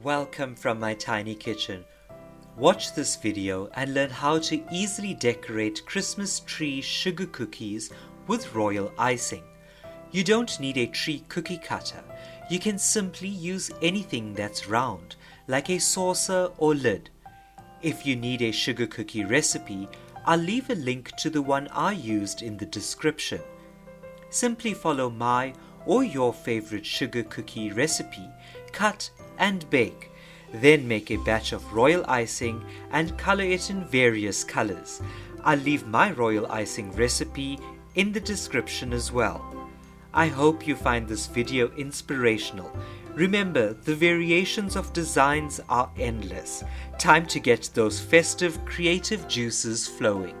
Welcome from my tiny kitchen. Watch this video and learn how to easily decorate Christmas tree sugar cookies with royal icing. You don't need a tree cookie cutter. You can simply use anything that's round, like a saucer or lid. If you need a sugar cookie recipe, I'll leave a link to the one I used in the description. Simply follow my or your favorite sugar cookie recipe, cut and bake. Then make a batch of royal icing and color it in various colors. I'll leave my royal icing recipe in the description as well. I hope you find this video inspirational. Remember, the variations of designs are endless. Time to get those festive creative juices flowing.